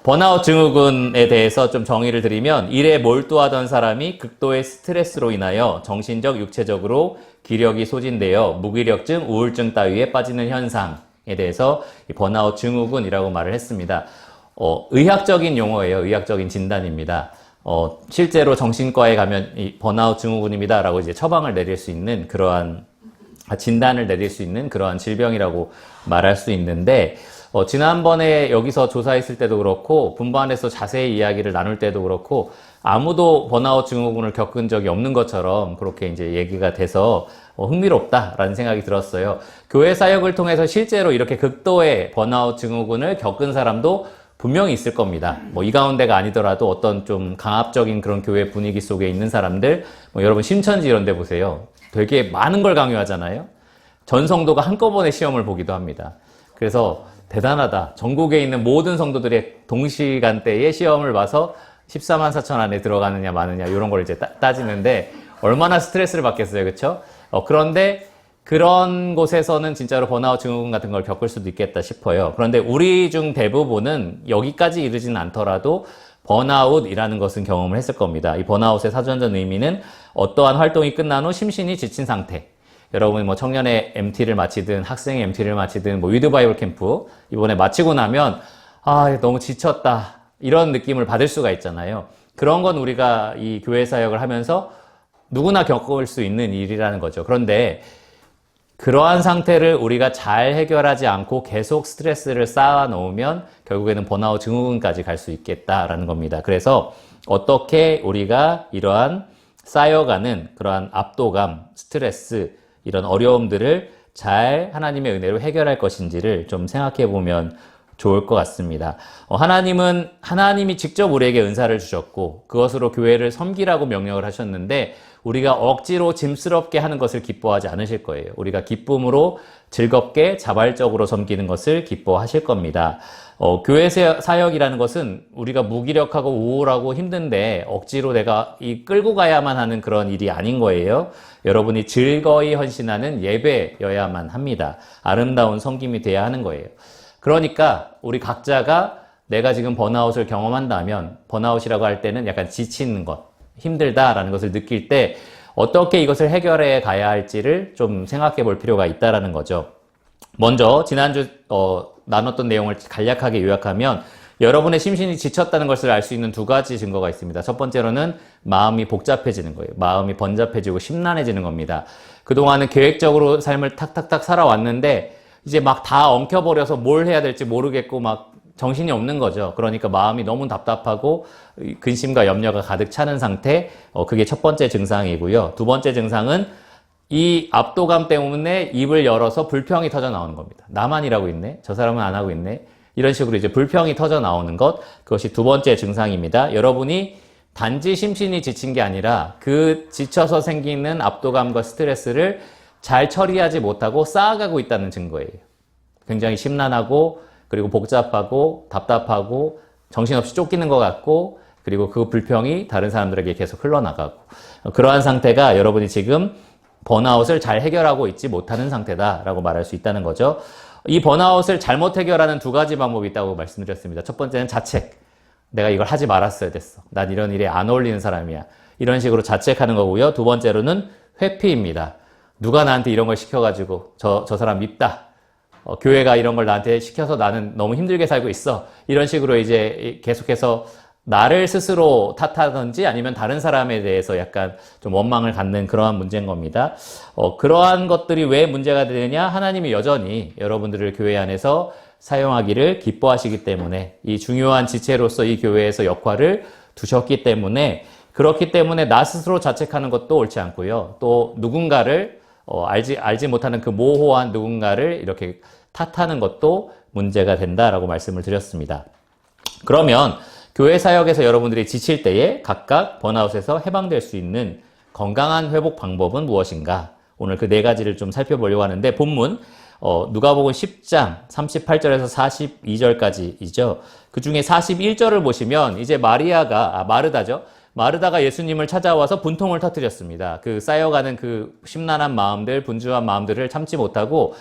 번아웃 증후군에 대해서 좀 정의를 드리면 일에 몰두하던 사람이 극도의 스트레스로 인하여 정신적, 육체적으로 기력이 소진되어 무기력증, 우울증 따위에 빠지는 현상에 대해서 이 번아웃 증후군이라고 말을 했습니다. 의학적인 용어예요. 의학적인 진단입니다. 실제로 정신과에 가면 이 번아웃 증후군입니다 라고 이제 처방을 내릴 수 있는 그러한 진단을 내릴 수 있는 그러한 질병이라고 말할 수 있는데 지난번에 여기서 조사했을 때도 그렇고 분반에서 자세히 이야기를 나눌 때도 그렇고 아무도 번아웃 증후군을 겪은 적이 없는 것처럼 그렇게 이제 얘기가 돼서 흥미롭다라는 생각이 들었어요. 교회 사역을 통해서 실제로 이렇게 극도의 번아웃 증후군을 겪은 사람도 분명히 있을 겁니다. 이 가운데가 아니더라도 어떤 좀 강압적인 그런 교회 분위기 속에 있는 사람들, 여러분 신천지 이런 데 보세요. 되게 많은 걸 강요하잖아요. 전 성도가 한꺼번에 시험을 보기도 합니다. 그래서 대단하다. 전국에 있는 모든 성도들의 동시간대에 시험을 봐서 14만 4천 안에 들어가느냐 마느냐 이런 걸 이제 따지는데 얼마나 스트레스를 받겠어요. 그렇죠? 그런데 그런 곳에서는 진짜로 번아웃 증후군 같은 걸 겪을 수도 있겠다 싶어요. 그런데 우리 중 대부분은 여기까지 이르지는 않더라도 번아웃이라는 것은 경험을 했을 겁니다. 이 번아웃의 사전적 의미는 어떠한 활동이 끝난 후 심신이 지친 상태. 여러분이 청년의 MT를 마치든 학생의 MT를 마치든 위드 바이블 캠프 이번에 마치고 나면 너무 지쳤다. 이런 느낌을 받을 수가 있잖아요. 그런 건 우리가 이 교회 사역을 하면서 누구나 겪을 수 있는 일이라는 거죠. 그런데 그러한 상태를 우리가 잘 해결하지 않고 계속 스트레스를 쌓아 놓으면 결국에는 번아웃 증후군까지 갈 수 있겠다라는 겁니다. 그래서 어떻게 우리가 이러한 쌓여가는 그러한 압도감, 스트레스, 이런 어려움들을 잘 하나님의 은혜로 해결할 것인지를 좀 생각해 보면 좋을 것 같습니다. 하나님이 직접 우리에게 은사를 주셨고 그것으로 교회를 섬기라고 명령을 하셨는데 우리가 억지로 짐스럽게 하는 것을 기뻐하지 않으실 거예요. 우리가 기쁨으로 즐겁게 자발적으로 섬기는 것을 기뻐하실 겁니다. 교회 사역이라는 것은 우리가 무기력하고 우울하고 힘든데 억지로 내가 끌고 가야만 하는 그런 일이 아닌 거예요. 여러분이 즐거이 헌신하는 예배여야만 합니다. 아름다운 섬김이 돼야 하는 거예요. 그러니까 우리 각자가 내가 지금 번아웃을 경험한다면 번아웃이라고 할 때는 약간 지치는 것, 힘들다라는 것을 느낄 때 어떻게 이것을 해결해 가야 할지를 좀 생각해 볼 필요가 있다라는 거죠. 먼저 지난주 나눴던 내용을 간략하게 요약하면 여러분의 심신이 지쳤다는 것을 알 수 있는 두 가지 증거가 있습니다. 첫 번째로는 마음이 복잡해지는 거예요. 마음이 번잡해지고 심란해지는 겁니다. 그동안은 계획적으로 삶을 탁탁탁 살아왔는데 이제 막 다 엉켜버려서 뭘 해야 될지 모르겠고 막 정신이 없는 거죠. 그러니까 마음이 너무 답답하고 근심과 염려가 가득 차는 상태, 그게 첫 번째 증상이고요. 두 번째 증상은 이 압도감 때문에 입을 열어서 불평이 터져 나오는 겁니다. 나만 일하고 있네? 저 사람은 안 하고 있네? 이런 식으로 이제 불평이 터져 나오는 것, 그것이 두 번째 증상입니다. 여러분이 단지 심신이 지친 게 아니라 그 지쳐서 생기는 압도감과 스트레스를 잘 처리하지 못하고 쌓아가고 있다는 증거예요. 굉장히 심란하고 그리고 복잡하고 답답하고 정신없이 쫓기는 것 같고 그리고 그 불평이 다른 사람들에게 계속 흘러나가고 그러한 상태가 여러분이 지금 번아웃을 잘 해결하고 있지 못하는 상태다라고 말할 수 있다는 거죠. 이 번아웃을 잘못 해결하는 두 가지 방법이 있다고 말씀드렸습니다. 첫 번째는 자책. 내가 이걸 하지 말았어야 됐어. 난 이런 일에 안 어울리는 사람이야. 이런 식으로 자책하는 거고요. 두 번째로는 회피입니다. 누가 나한테 이런 걸 시켜가지고 저 사람 밉다. 교회가 이런 걸 나한테 시켜서 나는 너무 힘들게 살고 있어. 이런 식으로 이제 계속해서 나를 스스로 탓하든지 아니면 다른 사람에 대해서 약간 좀 원망을 갖는 그러한 문제인 겁니다. 그러한 것들이 왜 문제가 되느냐? 하나님이 여전히 여러분들을 교회 안에서 사용하기를 기뻐하시기 때문에 이 중요한 지체로서 이 교회에서 역할을 두셨기 때문에 그렇기 때문에 나 스스로 자책하는 것도 옳지 않고요. 또 누군가를 알지 못하는 그 모호한 누군가를 이렇게 탓하는 것도 문제가 된다라고 말씀을 드렸습니다. 그러면 교회 사역에서 여러분들이 지칠 때에 각각 번아웃에서 해방될 수 있는 건강한 회복 방법은 무엇인가? 오늘 그 네 가지를 좀 살펴보려고 하는데 본문 누가복음 10장 38절에서 42절까지이죠. 그 중에 41절을 보시면 이제 마르다죠. 마르다가 예수님을 찾아와서 분통을 터뜨렸습니다. 그 쌓여가는 그 심란한 마음들, 분주한 마음들을 참지 못하고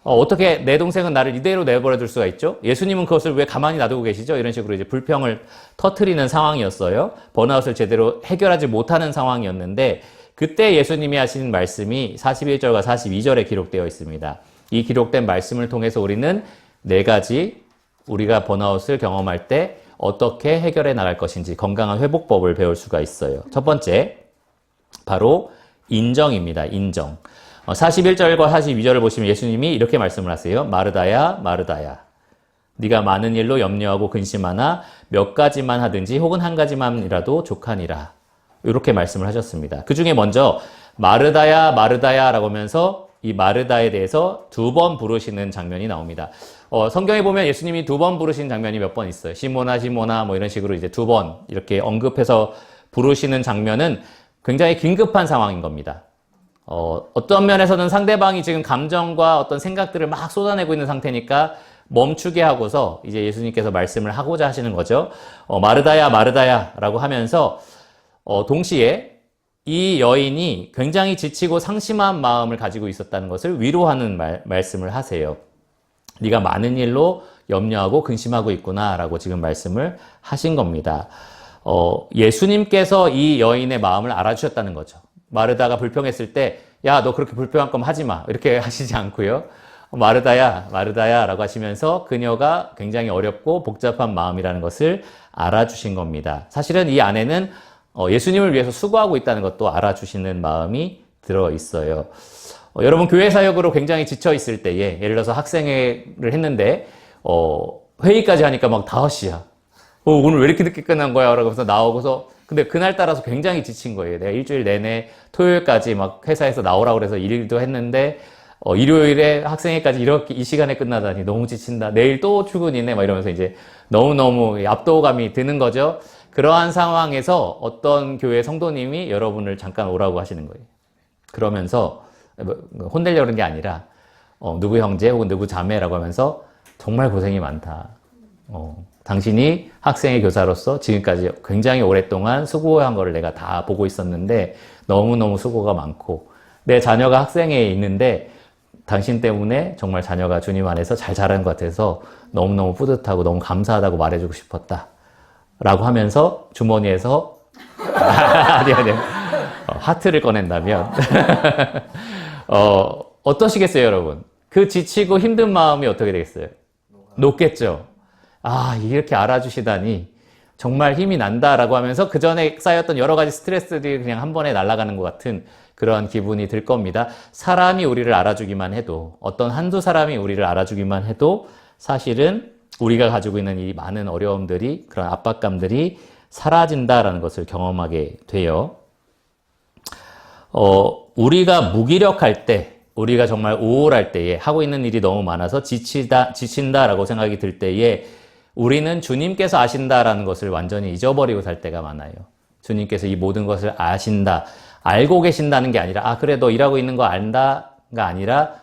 어떻게 내 동생은 나를 이대로 내버려 둘 수가 있죠? 예수님은 그것을 왜 가만히 놔두고 계시죠? 이런 식으로 이제 불평을 터트리는 상황이었어요. 번아웃을 제대로 해결하지 못하는 상황이었는데, 그때 예수님이 하신 말씀이 41절과 42절에 기록되어 있습니다. 이 기록된 말씀을 통해서 우리는 네 가지 우리가 번아웃을 경험할 때 어떻게 해결해 나갈 것인지 건강한 회복법을 배울 수가 있어요. 첫 번째, 바로 인정입니다. 인정. 41절과 42절을 보시면 예수님이 이렇게 말씀을 하세요. 마르다야, 마르다야. 네가 많은 일로 염려하고 근심하나 몇 가지만 하든지 혹은 한 가지만이라도 족하니라. 이렇게 말씀을 하셨습니다. 그 중에 먼저 마르다야, 마르다야 라고 하면서 이 마르다에 대해서 두 번 부르시는 장면이 나옵니다. 성경에 보면 예수님이 두 번 부르신 장면이 몇 번 있어요. 시모나, 시모나 뭐 이런 식으로 이제 두 번 이렇게 언급해서 부르시는 장면은 굉장히 긴급한 상황인 겁니다. 어떤 면에서는 상대방이 지금 감정과 어떤 생각들을 막 쏟아내고 있는 상태니까 멈추게 하고서 이제 예수님께서 말씀을 하고자 하시는 거죠. 마르다야, 마르다야 라고 하면서 동시에 이 여인이 굉장히 지치고 상심한 마음을 가지고 있었다는 것을 위로하는 말씀을 하세요. 네가 많은 일로 염려하고 근심하고 있구나 라고 지금 말씀을 하신 겁니다. 예수님께서 이 여인의 마음을 알아주셨다는 거죠. 마르다가 불평했을 때, 야, 너 그렇게 불평할 거면 하지 마. 이렇게 하시지 않고요. 마르다야, 마르다야 라고 하시면서 그녀가 굉장히 어렵고 복잡한 마음이라는 것을 알아주신 겁니다. 사실은 이 안에는 예수님을 위해서 수고하고 있다는 것도 알아주시는 마음이 들어 있어요. 여러분, 교회 사역으로 굉장히 지쳐 있을 때에, 예를 들어서 학생회를 했는데, 회의까지 하니까 막 5시야. 오늘 왜 이렇게 늦게 끝난 거야? 라고 해서 나오고서, 근데 그날 따라서 굉장히 지친 거예요. 내가 일주일 내내 토요일까지 막 회사에서 나오라고 그래서 일도 했는데, 일요일에 학생회까지 이렇게 이 시간에 끝나다니 너무 지친다. 내일 또 출근이네. 막 이러면서 이제 너무너무 압도감이 드는 거죠. 그러한 상황에서 어떤 교회 성도님이 여러분을 잠깐 오라고 하시는 거예요. 그러면서 혼내려고 그런 게 아니라 누구 형제 혹은 누구 자매라고 하면서 정말 고생이 많다. 당신이 학생의 교사로서 지금까지 굉장히 오랫동안 수고한 거를 내가 다 보고 있었는데 너무너무 수고가 많고 내 자녀가 학생회에 있는데 당신 때문에 정말 자녀가 주님 안에서 잘 자란 것 같아서 너무너무 뿌듯하고 너무 감사하다고 말해주고 싶었다. 라고 하면서 주머니에서 아니 하트를 꺼낸다면 어떠시겠어요, 여러분? 그 지치고 힘든 마음이 어떻게 되겠어요? 높겠죠. 아, 이렇게 알아주시다니 정말 힘이 난다라고 하면서 그 전에 쌓였던 여러 가지 스트레스들이 그냥 한 번에 날아가는 것 같은 그런 기분이 들 겁니다. 사람이 우리를 알아주기만 해도, 어떤 한두 사람이 우리를 알아주기만 해도 사실은 우리가 가지고 있는 이 많은 어려움들이, 그런 압박감들이 사라진다라는 것을 경험하게 돼요. 우리가 무기력할 때, 우리가 정말 우울할 때에, 하고 있는 일이 너무 많아서 지친다라고 생각이 들 때에 우리는 주님께서 아신다라는 것을 완전히 잊어버리고 살 때가 많아요. 주님께서 이 모든 것을 아신다, 알고 계신다는 게 아니라, 아, 그래, 너 일하고 있는 거 안다가 아니라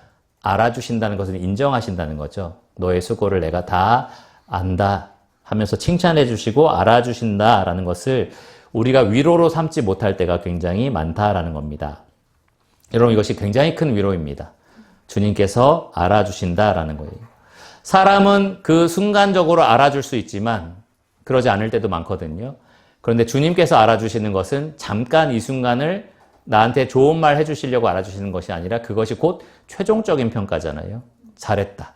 알아주신다는 것을 인정하신다는 거죠. 너의 수고를 내가 다 안다 하면서 칭찬해 주시고 알아주신다라는 것을 우리가 위로로 삼지 못할 때가 굉장히 많다라는 겁니다. 여러분, 이것이 굉장히 큰 위로입니다. 주님께서 알아주신다라는 거예요. 사람은 그 순간적으로 알아줄 수 있지만 그러지 않을 때도 많거든요. 그런데 주님께서 알아주시는 것은 잠깐 이 순간을 나한테 좋은 말 해주시려고 알아주시는 것이 아니라 그것이 곧 최종적인 평가잖아요. 잘했다.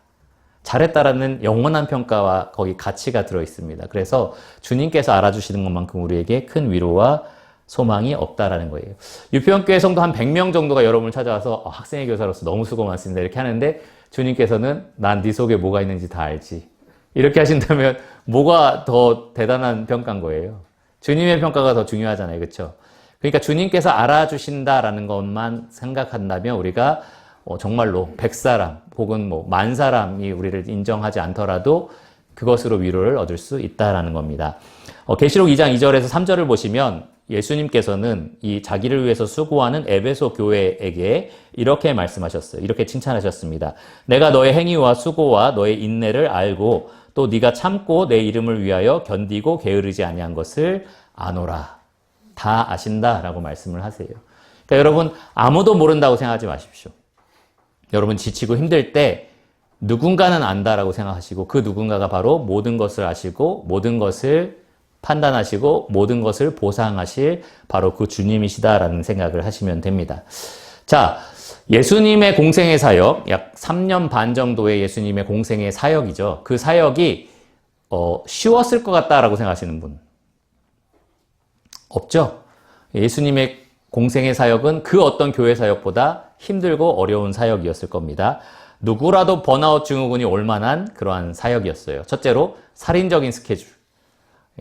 잘했다라는 영원한 평가와 거기 가치가 들어 있습니다. 그래서 주님께서 알아주시는 것만큼 우리에게 큰 위로와 소망이 없다라는 거예요. 유평교회 성도 한 100명 정도가 여러분을 찾아와서 학생의 교사로서 너무 수고 많습니다. 이렇게 하는데 주님께서는 난 네 속에 뭐가 있는지 다 알지. 이렇게 하신다면 뭐가 더 대단한 평가인 거예요. 주님의 평가가 더 중요하잖아요. 그렇죠? 그러니까 주님께서 알아주신다라는 것만 생각한다면 우리가 정말로 100사람 혹은 10,000사람이 우리를 인정하지 않더라도 그것으로 위로를 얻을 수 있다라는 겁니다. 계시록 2장 2절에서 3절을 보시면 예수님께서는 이 자기를 위해서 수고하는 에베소 교회에게 이렇게 말씀하셨어요. 이렇게 칭찬하셨습니다. 내가 너의 행위와 수고와 너의 인내를 알고 또 네가 참고 내 이름을 위하여 견디고 게으르지 아니한 것을 아노라. 다 아신다라고 말씀을 하세요. 그러니까 여러분, 아무도 모른다고 생각하지 마십시오. 여러분 지치고 힘들 때 누군가는 안다라고 생각하시고 그 누군가가 바로 모든 것을 아시고 모든 것을 판단하시고 모든 것을 보상하실 바로 그 주님이시다라는 생각을 하시면 됩니다. 자, 예수님의 공생의 사역, 약 3년 반 정도의 예수님의 공생의 사역이죠. 그 사역이 쉬웠을 것 같다라고 생각하시는 분 없죠? 예수님의 공생의 사역은 그 어떤 교회 사역보다 힘들고 어려운 사역이었을 겁니다. 누구라도 번아웃 증후군이 올 만한 그러한 사역이었어요. 첫째로 살인적인 스케줄.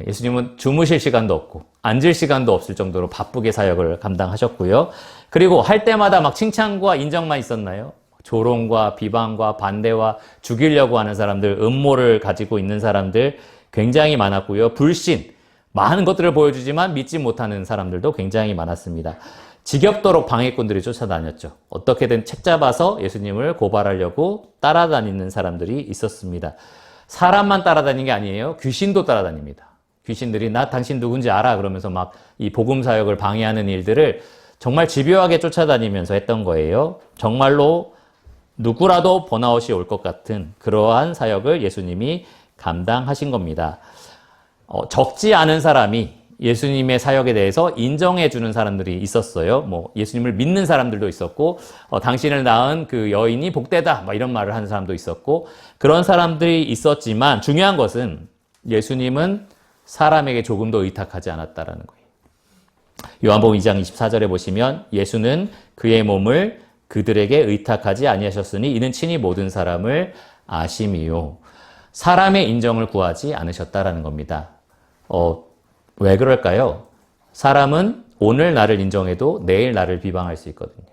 예수님은 주무실 시간도 없고 앉을 시간도 없을 정도로 바쁘게 사역을 감당하셨고요. 그리고 할 때마다 막 칭찬과 인정만 있었나요? 조롱과 비방과 반대와 죽이려고 하는 사람들, 음모를 가지고 있는 사람들 굉장히 많았고요. 불신, 많은 것들을 보여주지만 믿지 못하는 사람들도 굉장히 많았습니다. 지겹도록 방해꾼들이 쫓아다녔죠. 어떻게든 책 잡아서 예수님을 고발하려고 따라다니는 사람들이 있었습니다. 사람만 따라다니는 게 아니에요. 귀신도 따라다닙니다. 귀신들이 나 당신 누군지 알아 그러면서 막 이 복음 사역을 방해하는 일들을 정말 집요하게 쫓아다니면서 했던 거예요. 정말로 누구라도 번아웃이 올 것 같은 그러한 사역을 예수님이 감당하신 겁니다. 적지 않은 사람이 예수님의 사역에 대해서 인정해 주는 사람들이 있었어요. 뭐 예수님을 믿는 사람들도 있었고 당신을 낳은 그 여인이 복되다 막 이런 말을 하는 사람도 있었고 그런 사람들이 있었지만 중요한 것은 예수님은 사람에게 조금도 의탁하지 않았다라는 거예요. 요한복음 2장 24절에 보시면 예수는 그의 몸을 그들에게 의탁하지 아니하셨으니 이는 친히 모든 사람을 아심이요. 사람의 인정을 구하지 않으셨다라는 겁니다. 왜 그럴까요? 사람은 오늘 나를 인정해도 내일 나를 비방할 수 있거든요.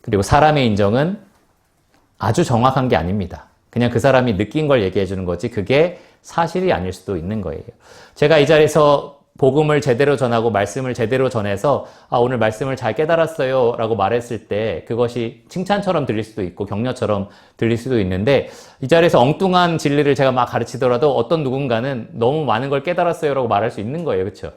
그리고 사람의 인정은 아주 정확한 게 아닙니다. 그냥 그 사람이 느낀 걸 얘기해 주는 거지 그게 사실이 아닐 수도 있는 거예요. 제가 이 자리에서 복음을 제대로 전하고 말씀을 제대로 전해서 오늘 말씀을 잘 깨달았어요 라고 말했을 때 그것이 칭찬처럼 들릴 수도 있고 격려처럼 들릴 수도 있는데 이 자리에서 엉뚱한 진리를 제가 막 가르치더라도 어떤 누군가는 너무 많은 걸 깨달았어요 라고 말할 수 있는 거예요. 그렇죠?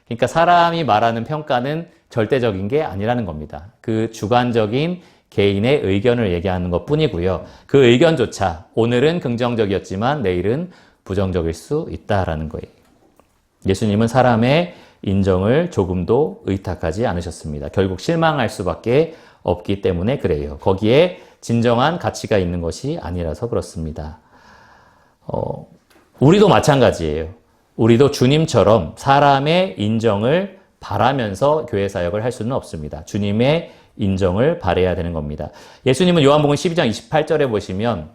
그러니까 사람이 말하는 평가는 절대적인 게 아니라는 겁니다. 그 주관적인 개인의 의견을 얘기하는 것 뿐이고요. 그 의견조차 오늘은 긍정적이었지만 내일은 부정적일 수 있다라는 거예요. 예수님은 사람의 인정을 조금도 의탁하지 않으셨습니다. 결국 실망할 수밖에 없기 때문에 그래요. 거기에 진정한 가치가 있는 것이 아니라서 그렇습니다. 우리도 마찬가지예요. 우리도 주님처럼 사람의 인정을 바라면서 교회 사역을 할 수는 없습니다. 주님의 인정을 바라야 되는 겁니다. 예수님은 요한복음 12장 28절에 보시면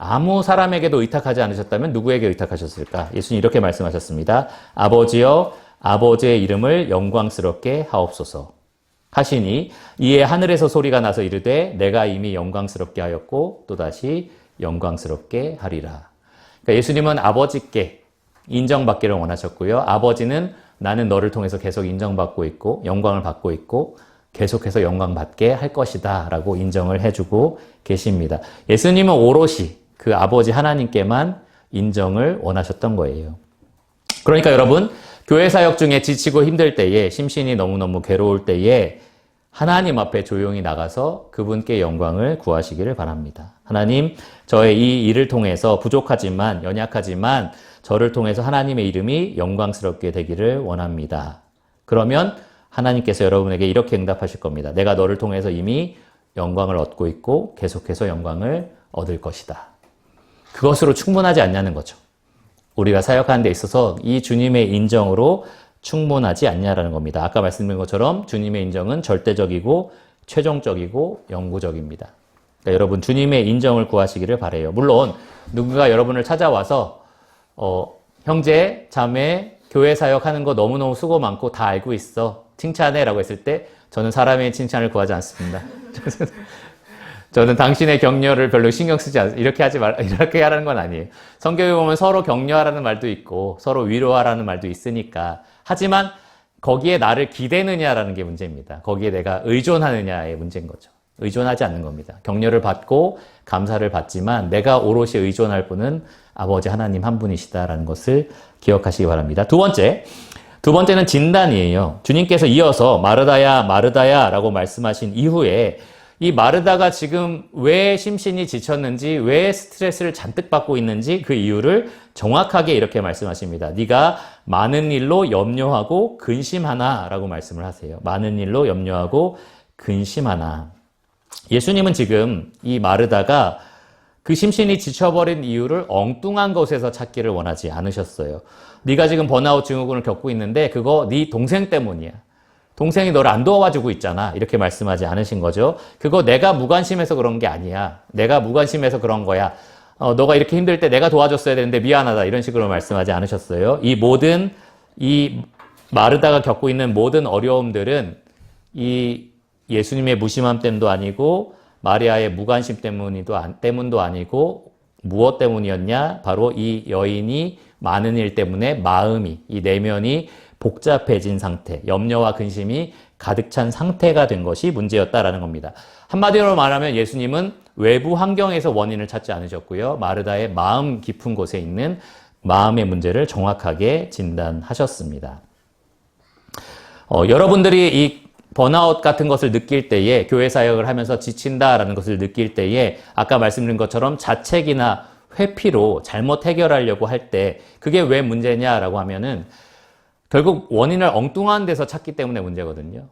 아무 사람에게도 의탁하지 않으셨다면 누구에게 의탁하셨을까? 예수님 이렇게 말씀하셨습니다. 아버지여 아버지의 이름을 영광스럽게 하옵소서 하시니 이에 하늘에서 소리가 나서 이르되 내가 이미 영광스럽게 하였고 또다시 영광스럽게 하리라. 그러니까 예수님은 아버지께 인정받기를 원하셨고요. 아버지는 나는 너를 통해서 계속 인정받고 있고 영광을 받고 있고 계속해서 영광받게 할 것이다 라고 인정을 해주고 계십니다. 예수님은 오롯이 그 아버지 하나님께만 인정을 원하셨던 거예요. 그러니까 여러분, 교회 사역 중에 지치고 힘들 때에, 심신이 너무너무 괴로울 때에 하나님 앞에 조용히 나가서 그분께 영광을 구하시기를 바랍니다. 하나님, 저의 이 일을 통해서 부족하지만, 연약하지만 저를 통해서 하나님의 이름이 영광스럽게 되기를 원합니다. 그러면 하나님께서 여러분에게 이렇게 응답하실 겁니다. 내가 너를 통해서 이미 영광을 얻고 있고 계속해서 영광을 얻을 것이다. 그것으로 충분하지 않냐는 거죠. 우리가 사역하는 데 있어서 이 주님의 인정으로 충분하지 않냐라는 겁니다. 아까 말씀드린 것처럼 주님의 인정은 절대적이고 최종적이고 영구적입니다. 그러니까 여러분 주님의 인정을 구하시기를 바라요. 물론 누군가 여러분을 찾아와서 형제, 자매, 교회 사역하는 거 너무너무 수고 많고 다 알고 있어. 칭찬해 라고 했을 때 저는 사람의 칭찬을 구하지 않습니다. 저는 당신의 격려를 별로 신경 쓰지 않습니다. 이렇게 하라는 건 아니에요. 성경에 보면 서로 격려하라는 말도 있고 서로 위로하라는 말도 있으니까. 하지만 거기에 나를 기대느냐라는 게 문제입니다. 거기에 내가 의존하느냐의 문제인 거죠. 의존하지 않는 겁니다. 격려를 받고 감사를 받지만 내가 오롯이 의존할 분은 아버지 하나님 한 분이시다라는 것을 기억하시기 바랍니다. 두 번째는 진단이에요. 주님께서 이어서 마르다야 마르다야 라고 말씀하신 이후에 이 마르다가 지금 왜 심신이 지쳤는지, 왜 스트레스를 잔뜩 받고 있는지 그 이유를 정확하게 이렇게 말씀하십니다. 네가 많은 일로 염려하고 근심하나 라고 말씀을 하세요. 많은 일로 염려하고 근심하나. 예수님은 지금 이 마르다가 그 심신이 지쳐버린 이유를 엉뚱한 것에서 찾기를 원하지 않으셨어요. 네가 지금 번아웃 증후군을 겪고 있는데 그거 네 동생 때문이야. 동생이 너를 안 도와주고 있잖아. 이렇게 말씀하지 않으신 거죠. 그거 내가 무관심해서 그런 게 아니야. 내가 무관심해서 그런 거야. 너가 이렇게 힘들 때 내가 도와줬어야 되는데 미안하다. 이런 식으로 말씀하지 않으셨어요. 이 마르다가 겪고 있는 모든 어려움들은 이 예수님의 무심함 때문도 아니고 마리아의 무관심 때문도 아니고 무엇 때문이었냐? 바로 이 여인이 많은 일 때문에 마음이, 이 내면이 복잡해진 상태, 염려와 근심이 가득 찬 상태가 된 것이 문제였다라는 겁니다. 한마디로 말하면 예수님은 외부 환경에서 원인을 찾지 않으셨고요. 마르다의 마음 깊은 곳에 있는 마음의 문제를 정확하게 진단하셨습니다. 여러분들이 이 번아웃 같은 것을 느낄 때에, 교회 사역을 하면서 지친다라는 것을 느낄 때에 아까 말씀드린 것처럼 자책이나 회피로 잘못 해결하려고 할 때 그게 왜 문제냐라고 하면은 결국 원인을 엉뚱한 데서 찾기 때문에 문제거든요.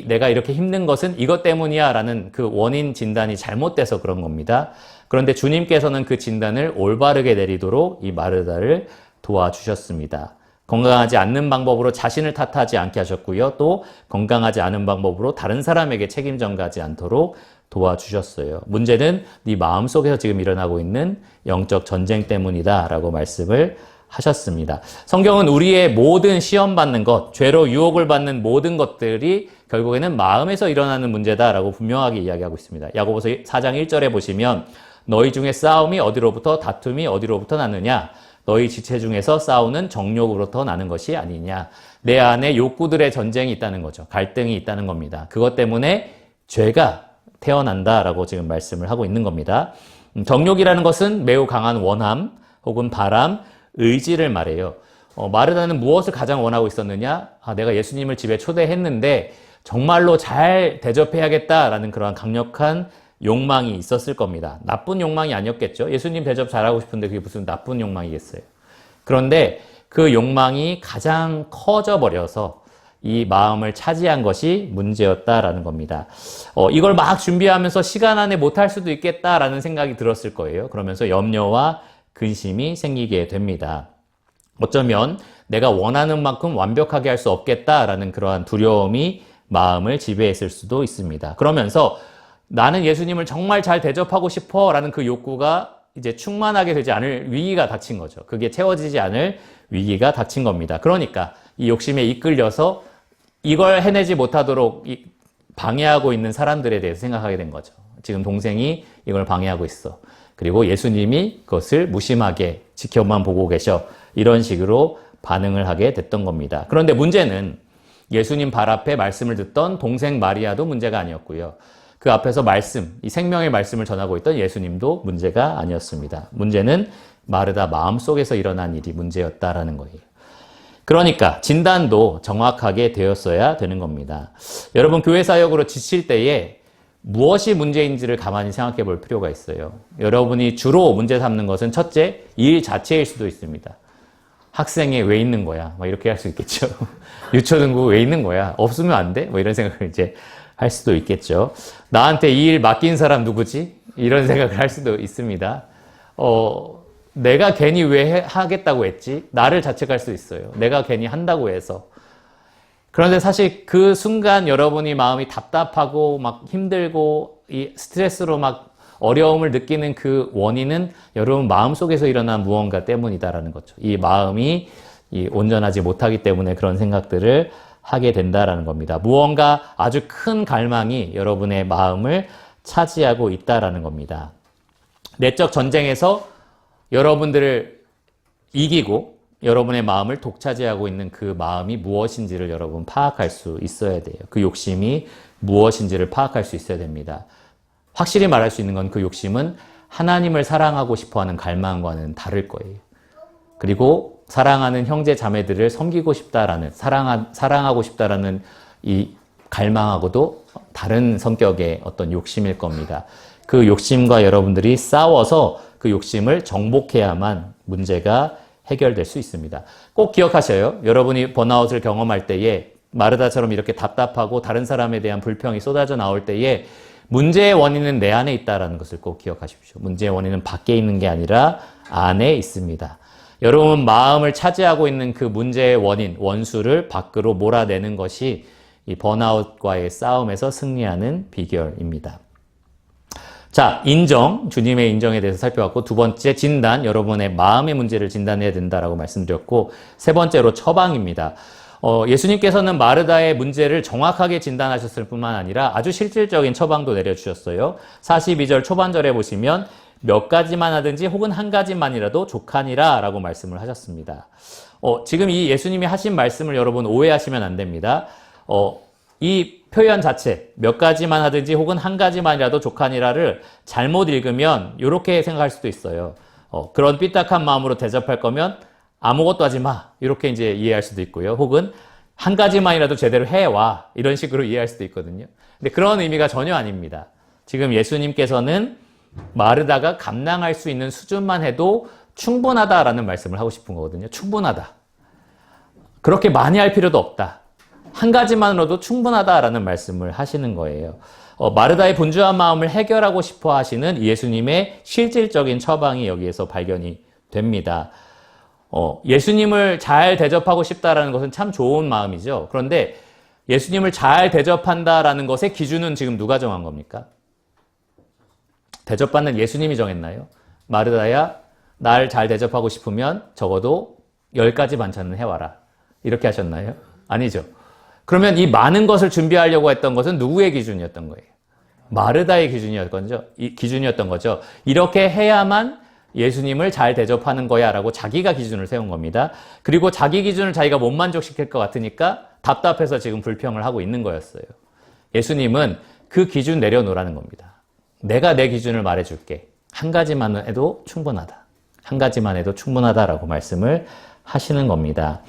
내가 이렇게 힘든 것은 이것 때문이야 라는 그 원인 진단이 잘못돼서 그런 겁니다. 그런데 주님께서는 그 진단을 올바르게 내리도록 이 마르다를 도와주셨습니다. 건강하지 않는 방법으로 자신을 탓하지 않게 하셨고요. 또 건강하지 않은 방법으로 다른 사람에게 책임 전가하지 않도록 도와주셨어요. 문제는 네 마음속에서 지금 일어나고 있는 영적 전쟁 때문이다 라고 말씀을 하셨습니다. 성경은 우리의 모든 시험받는 것, 죄로 유혹을 받는 모든 것들이 결국에는 마음에서 일어나는 문제다라고 분명하게 이야기하고 있습니다. 야고보서 4장 1절에 보시면 너희 중에 싸움이 어디로부터 다툼이 어디로부터 나느냐? 너희 지체 중에서 싸우는 정욕으로부터 나는 것이 아니냐? 내 안에 욕구들의 전쟁이 있다는 거죠. 갈등이 있다는 겁니다. 그것 때문에 죄가 태어난다라고 지금 말씀을 하고 있는 겁니다. 정욕이라는 것은 매우 강한 원함 혹은 바람, 의지를 말해요. 마르다는 무엇을 가장 원하고 있었느냐? 내가 예수님을 집에 초대했는데 정말로 잘 대접해야겠다라는 그러한 강력한 욕망이 있었을 겁니다. 나쁜 욕망이 아니었겠죠. 예수님 대접 잘하고 싶은데 그게 무슨 나쁜 욕망이겠어요. 그런데 그 욕망이 가장 커져버려서 이 마음을 차지한 것이 문제였다라는 겁니다. 이걸 막 준비하면서 시간 안에 못할 수도 있겠다라는 생각이 들었을 거예요. 그러면서 염려와 근심이 생기게 됩니다. 어쩌면 내가 원하는 만큼 완벽하게 할 수 없겠다라는 그러한 두려움이 마음을 지배했을 수도 있습니다. 그러면서 나는 예수님을 정말 잘 대접하고 싶어 라는 그 욕구가 이제 충만하게 되지 않을 위기가 닥친 거죠. 그게 채워지지 않을 위기가 닥친 겁니다. 그러니까 이 욕심에 이끌려서 이걸 해내지 못하도록 방해하고 있는 사람들에 대해서 생각하게 된 거죠. 지금 동생이 이걸 방해하고 있어. 그리고 예수님이 그것을 무심하게 지켜만 보고 계셔. 이런 식으로 반응을 하게 됐던 겁니다. 그런데 문제는 예수님 발 앞에 말씀을 듣던 동생 마리아도 문제가 아니었고요. 그 앞에서 이 생명의 말씀을 전하고 있던 예수님도 문제가 아니었습니다. 문제는 마르다 마음속에서 일어난 일이 문제였다라는 거예요. 그러니까 진단도 정확하게 되었어야 되는 겁니다. 여러분, 교회 사역으로 지칠 때에 무엇이 문제인지를 가만히 생각해 볼 필요가 있어요. 여러분이 주로 문제 삼는 것은 첫째, 일 자체일 수도 있습니다. 학생회 왜 있는 거야? 이렇게 할 수 있겠죠. 유초등부 왜 있는 거야? 없으면 안 돼? 이런 생각을 이제 할 수도 있겠죠. 나한테 이 일 맡긴 사람 누구지? 이런 생각을 할 수도 있습니다. 내가 괜히 왜 하겠다고 했지? 나를 자책할 수 있어요. 내가 괜히 한다고 해서. 그런데 사실 그 순간 여러분이 마음이 답답하고 막 힘들고 이 스트레스로 막 어려움을 느끼는 그 원인은 여러분 마음속에서 일어난 무언가 때문이다라는 거죠. 이 마음이 온전하지 못하기 때문에 그런 생각들을 하게 된다라는 겁니다. 무언가 아주 큰 갈망이 여러분의 마음을 차지하고 있다라는 겁니다. 내적 전쟁에서 여러분들을 이기고 여러분의 마음을 독차지하고 있는 그 마음이 무엇인지를 여러분 파악할 수 있어야 돼요. 그 욕심이 무엇인지를 파악할 수 있어야 됩니다. 확실히 말할 수 있는 건 그 욕심은 하나님을 사랑하고 싶어하는 갈망과는 다를 거예요. 그리고 사랑하는 형제 자매들을 섬기고 싶다라는 사랑하고 싶다라는 이 갈망하고도 다른 성격의 어떤 욕심일 겁니다. 그 욕심과 여러분들이 싸워서 그 욕심을 정복해야만 문제가 해결될 수 있습니다. 꼭 기억하셔요. 여러분이 번아웃을 경험할 때에 마르다처럼 이렇게 답답하고 다른 사람에 대한 불평이 쏟아져 나올 때에 문제의 원인은 내 안에 있다는 것을 꼭 기억하십시오. 문제의 원인은 밖에 있는 게 아니라 안에 있습니다. 여러분 마음을 차지하고 있는 그 문제의 원인, 원수를 밖으로 몰아내는 것이 이 번아웃과의 싸움에서 승리하는 비결입니다. 자, 인정, 주님의 인정에 대해서 살펴봤고, 두 번째 진단, 여러분의 마음의 문제를 진단해야 된다라고 말씀드렸고, 세 번째로 처방입니다. 예수님께서는 마르다의 문제를 정확하게 진단하셨을 뿐만 아니라 아주 실질적인 처방도 내려주셨어요. 42절 초반절에 보시면 몇 가지만 하든지 혹은 한 가지만이라도 족하니라 라고 말씀을 하셨습니다. 지금 이 예수님이 하신 말씀을 여러분 오해하시면 안 됩니다. 이 표현 자체, 몇 가지만 하든지 혹은 한 가지만이라도 족하니라를 잘못 읽으면 이렇게 생각할 수도 있어요. 그런 삐딱한 마음으로 대접할 거면 아무것도 하지 마. 이렇게 이제 이해할 수도 있고요. 혹은 한 가지만이라도 제대로 해와. 이런 식으로 이해할 수도 있거든요. 근데 그런 의미가 전혀 아닙니다. 지금 예수님께서는 마르다가 감당할 수 있는 수준만 해도 충분하다라는 말씀을 하고 싶은 거거든요. 충분하다. 그렇게 많이 할 필요도 없다. 한 가지만으로도 충분하다라는 말씀을 하시는 거예요. 마르다의 분주한 마음을 해결하고 싶어 하시는 예수님의 실질적인 처방이 여기에서 발견이 됩니다. 예수님을 잘 대접하고 싶다라는 것은 참 좋은 마음이죠. 그런데 예수님을 잘 대접한다라는 것의 기준은 지금 누가 정한 겁니까? 대접받는 예수님이 정했나요? 마르다야, 날 잘 대접하고 싶으면 적어도 10가지 반찬은 해와라. 이렇게 하셨나요? 아니죠. 그러면 이 많은 것을 준비하려고 했던 것은 누구의 기준이었던 거예요? 마르다의 기준이었던 거죠. 이렇게 해야만 예수님을 잘 대접하는 거야 라고 자기가 기준을 세운 겁니다. 그리고 자기 기준을 자기가 못 만족시킬 것 같으니까 답답해서 지금 불평을 하고 있는 거였어요. 예수님은 그 기준 내려놓으라는 겁니다. 내가 내 기준을 말해줄게. 한 가지만 해도 충분하다. 한 가지만 해도 충분하다라고 말씀을 하시는 겁니다.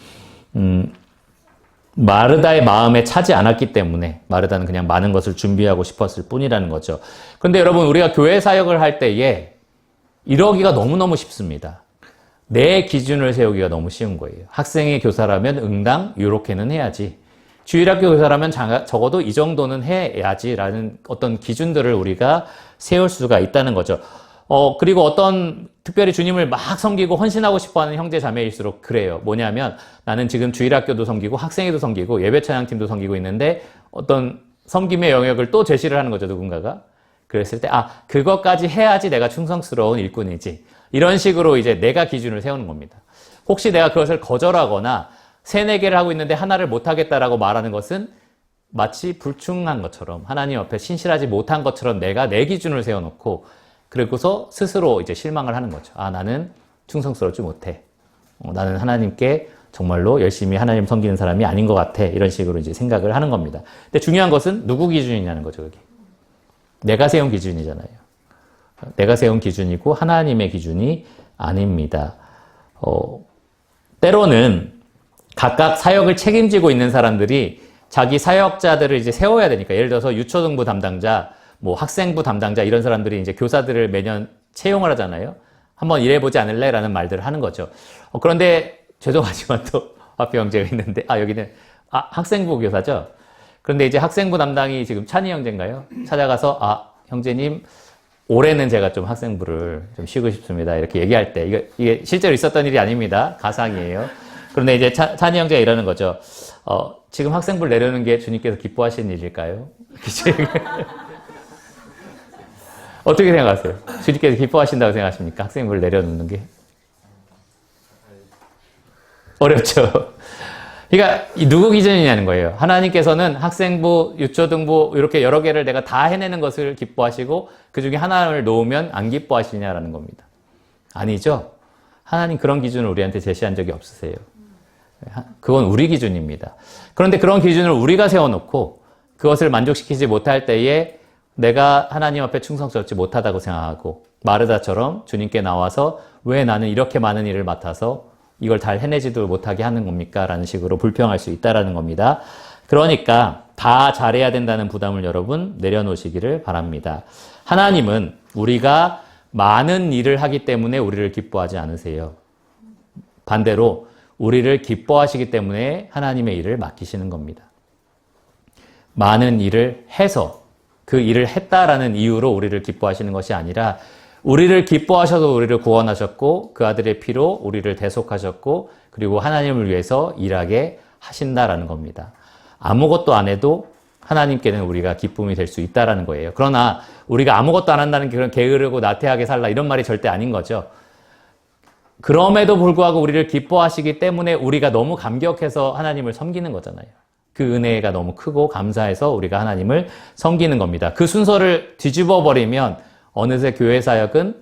마르다의 마음에 차지 않았기 때문에 마르다는 그냥 많은 것을 준비하고 싶었을 뿐이라는 거죠. 그런데 여러분 우리가 교회 사역을 할 때에 이러기가 너무너무 쉽습니다. 내 기준을 세우기가 너무 쉬운 거예요. 학생의 교사라면 응당 이렇게는 해야지. 주일학교 교사라면 적어도 이 정도는 해야지라는 어떤 기준들을 우리가 세울 수가 있다는 거죠. 그리고 어떤 특별히 주님을 막 섬기고 헌신하고 싶어하는 형제 자매일수록 그래요. 뭐냐면 나는 지금 주일학교도 섬기고 학생회도 섬기고 예배 찬양팀도 섬기고 있는데 어떤 섬김의 영역을 또 제시를 하는 거죠. 누군가가. 그랬을 때 그것까지 해야지 내가 충성스러운 일꾼이지. 이런 식으로 이제 내가 기준을 세우는 겁니다. 혹시 내가 그것을 거절하거나 3-4개를 하고 있는데 하나를 못하겠다라고 말하는 것은 마치 불충한 것처럼 하나님 앞에 신실하지 못한 것처럼 내가 내 기준을 세워놓고 그리고서 스스로 이제 실망을 하는 거죠. 나는 충성스럽지 못해. 나는 하나님께 정말로 열심히 하나님 섬기는 사람이 아닌 것 같아. 이런 식으로 이제 생각을 하는 겁니다. 근데 중요한 것은 누구 기준이냐는 거죠, 여기. 내가 세운 기준이잖아요. 내가 세운 기준이고 하나님의 기준이 아닙니다. 때로는 각각 사역을 책임지고 있는 사람들이 자기 사역자들을 이제 세워야 되니까 예를 들어서 유초등부 담당자, 학생부 담당자 이런 사람들이 이제 교사들을 매년 채용을 하잖아요. 한번 일해보지 않을래? 라는 말들을 하는 거죠. 그런데 죄송하지만 또 앞에 형제가 있는데 여기는 학생부 교사죠. 그런데 이제 학생부 담당이 지금 찬이 형제인가요? 찾아가서 형제님 올해는 제가 좀 학생부를 좀 쉬고 싶습니다. 이렇게 얘기할 때 이게 실제로 있었던 일이 아닙니다. 가상이에요. 그런데 이제 찬이 형제가 이러는 거죠. 지금 학생부를 내려는 게 주님께서 기뻐하시는 일일까요? 어떻게 생각하세요? 주님께서 기뻐하신다고 생각하십니까? 학생부를 내려놓는 게? 어렵죠. 그러니까 누구 기준이냐는 거예요. 하나님께서는 학생부, 유초등부 이렇게 여러 개를 내가 다 해내는 것을 기뻐하시고 그 중에 하나를 놓으면 안 기뻐하시냐라는 겁니다. 아니죠. 하나님 그런 기준을 우리한테 제시한 적이 없으세요. 그건 우리 기준입니다. 그런데 그런 기준을 우리가 세워놓고 그것을 만족시키지 못할 때에 내가 하나님 앞에 충성스럽지 못하다고 생각하고 마르다처럼 주님께 나와서 왜 나는 이렇게 많은 일을 맡아서 이걸 잘 해내지도 못하게 하는 겁니까? 라는 식으로 불평할 수 있다는 겁니다. 그러니까 다 잘해야 된다는 부담을 여러분 내려놓으시기를 바랍니다. 하나님은 우리가 많은 일을 하기 때문에 우리를 기뻐하지 않으세요. 반대로 우리를 기뻐하시기 때문에 하나님의 일을 맡기시는 겁니다. 많은 일을 해서 그 일을 했다라는 이유로 우리를 기뻐하시는 것이 아니라 우리를 기뻐하셔서 우리를 구원하셨고 그 아들의 피로 우리를 대속하셨고 그리고 하나님을 위해서 일하게 하신다라는 겁니다. 아무것도 안 해도 하나님께는 우리가 기쁨이 될 수 있다라는 거예요. 그러나 우리가 아무것도 안 한다는 게 그런 게으르고 나태하게 살라 이런 말이 절대 아닌 거죠. 그럼에도 불구하고 우리를 기뻐하시기 때문에 우리가 너무 감격해서 하나님을 섬기는 거잖아요. 그 은혜가 너무 크고 감사해서 우리가 하나님을 섬기는 겁니다. 그 순서를 뒤집어 버리면 어느새 교회 사역은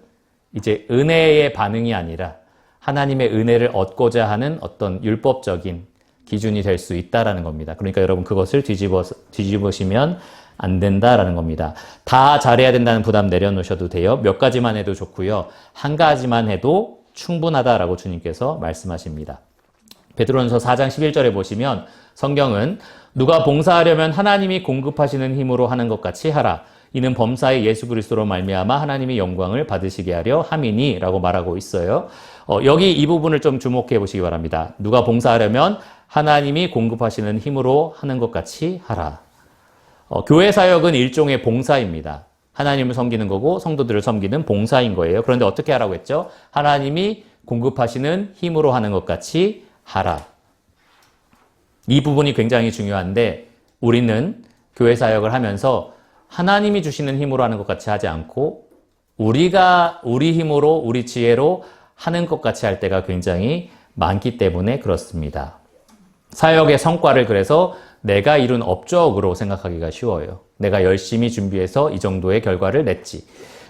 이제 은혜의 반응이 아니라 하나님의 은혜를 얻고자 하는 어떤 율법적인 기준이 될 수 있다라는 겁니다. 그러니까 여러분 그것을 뒤집으시면 안 된다라는 겁니다. 다 잘해야 된다는 부담 내려놓으셔도 돼요. 몇 가지만 해도 좋고요. 한 가지만 해도 충분하다라고 주님께서 말씀하십니다. 베드로전서 4장 11절에 보시면 성경은 누가 봉사하려면 하나님이 공급하시는 힘으로 하는 것 같이 하라. 이는 범사의 예수 그리스도로 말미암아 하나님의 영광을 받으시게 하려 함이니 라고 말하고 있어요. 여기 이 부분을 좀 주목해 보시기 바랍니다. 누가 봉사하려면 하나님이 공급하시는 힘으로 하는 것 같이 하라. 교회 사역은 일종의 봉사입니다. 하나님을 섬기는 거고 성도들을 섬기는 봉사인 거예요. 그런데 어떻게 하라고 했죠? 하나님이 공급하시는 힘으로 하는 것 같이 하라. 이 부분이 굉장히 중요한데 우리는 교회 사역을 하면서 하나님이 주시는 힘으로 하는 것 같이 하지 않고 우리가 우리 힘으로 우리 지혜로 하는 것 같이 할 때가 굉장히 많기 때문에 그렇습니다. 사역의 성과를 그래서 내가 이룬 업적으로 생각하기가 쉬워요. 내가 열심히 준비해서 이 정도의 결과를 냈지.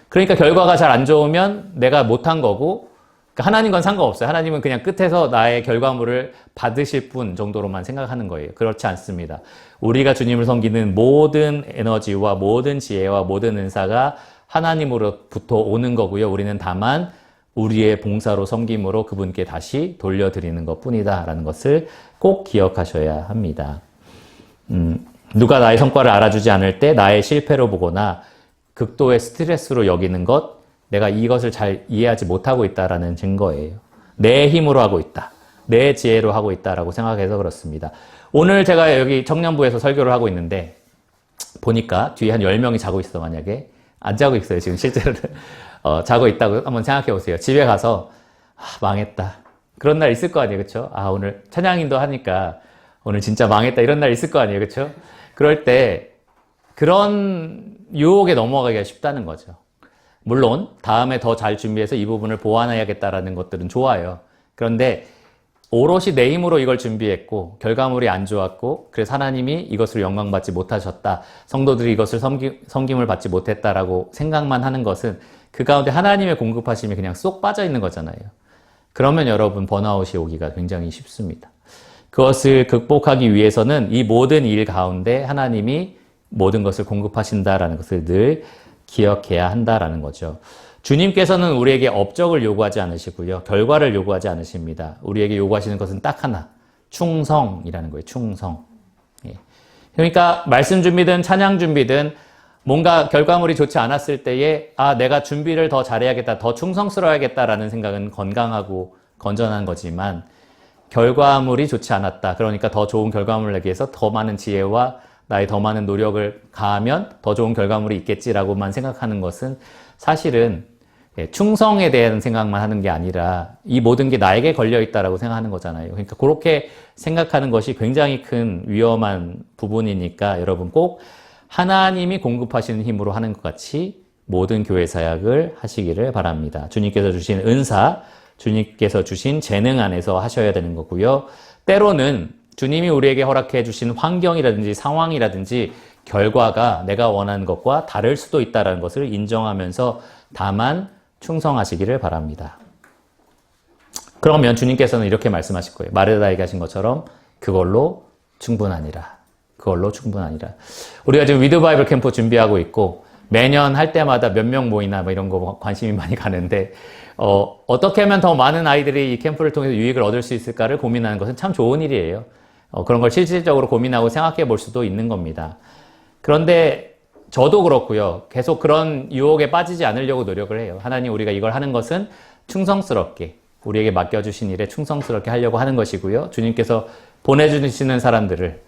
그러니까 결과가 잘 안 좋으면 내가 못한 거고 그러니까 하나님과는 상관없어요. 하나님은 그냥 끝에서 나의 결과물을 받으실 분 정도로만 생각하는 거예요. 그렇지 않습니다. 우리가 주님을 섬기는 모든 에너지와 모든 지혜와 모든 은사가 하나님으로부터 오는 거고요. 우리는 다만 우리의 봉사로 섬김으로 그분께 다시 돌려드리는 것뿐이다 라는 것을 꼭 기억하셔야 합니다. 누가 나의 성과를 알아주지 않을 때 나의 실패로 보거나 극도의 스트레스로 여기는 것, 내가 이것을 잘 이해하지 못하고 있다라는 증거예요. 내 힘으로 하고 있다. 내 지혜로 하고 있다라고 생각해서 그렇습니다. 오늘 제가 여기 청년부에서 설교를 하고 있는데 보니까 뒤에 한 10명이 자고 있어 만약에. 안 자고 있어요. 지금 실제로는. 자고 있다고 한번 생각해 보세요. 집에 가서 망했다. 그런 날 있을 거 아니에요. 그렇죠? 오늘 찬양인도 하니까 오늘 진짜 망했다. 이런 날 있을 거 아니에요. 그렇죠? 그럴 때 그런 유혹에 넘어가기가 쉽다는 거죠. 물론 다음에 더 잘 준비해서 이 부분을 보완해야겠다라는 것들은 좋아요. 그런데 오롯이 내 힘으로 이걸 준비했고 결과물이 안 좋았고 그래서 하나님이 이것을 영광받지 못하셨다. 성도들이 이것을 섬김을 받지 못했다라고 생각만 하는 것은 그 가운데 하나님의 공급하심이 그냥 쏙 빠져 있는 거잖아요. 그러면 여러분 번아웃이 오기가 굉장히 쉽습니다. 그것을 극복하기 위해서는 이 모든 일 가운데 하나님이 모든 것을 공급하신다라는 것을 늘 기억해야 한다라는 거죠. 주님께서는 우리에게 업적을 요구하지 않으시고요. 결과를 요구하지 않으십니다. 우리에게 요구하시는 것은 딱 하나. 충성이라는 거예요. 충성. 예. 그러니까 말씀 준비든 찬양 준비든 뭔가 결과물이 좋지 않았을 때에 내가 준비를 더 잘해야겠다. 더 충성스러워야겠다라는 생각은 건강하고 건전한 거지만 결과물이 좋지 않았다. 그러니까 더 좋은 결과물을 내기 위해서 더 많은 지혜와 나의 더 많은 노력을 가하면 더 좋은 결과물이 있겠지라고만 생각하는 것은 사실은 충성에 대한 생각만 하는 게 아니라 이 모든 게 나에게 걸려있다라고 생각하는 거잖아요. 그러니까 그렇게 생각하는 것이 굉장히 큰 위험한 부분이니까 여러분 꼭 하나님이 공급하시는 힘으로 하는 것 같이 모든 교회 사역을 하시기를 바랍니다. 주님께서 주신 은사, 주님께서 주신 재능 안에서 하셔야 되는 거고요. 때로는 주님이 우리에게 허락해 주신 환경이라든지 상황이라든지 결과가 내가 원하는 것과 다를 수도 있다는 것을 인정하면서 다만 충성하시기를 바랍니다. 그러면 주님께서는 이렇게 말씀하실 거예요. 마르다에게 하신 것처럼 그걸로 충분하니라. 그걸로 충분하니라. 우리가 지금 위드 바이블 캠프 준비하고 있고 매년 할 때마다 몇 명 모이나 뭐 이런 거 관심이 많이 가는데 어떻게 하면 더 많은 아이들이 이 캠프를 통해서 유익을 얻을 수 있을까를 고민하는 것은 참 좋은 일이에요. 그런 걸 실질적으로 고민하고 생각해 볼 수도 있는 겁니다. 그런데 저도 그렇고요. 계속 그런 유혹에 빠지지 않으려고 노력을 해요. 하나님, 우리가 이걸 하는 것은 충성스럽게, 우리에게 맡겨주신 일에 충성스럽게 하려고 하는 것이고요. 주님께서 보내주시는 사람들을,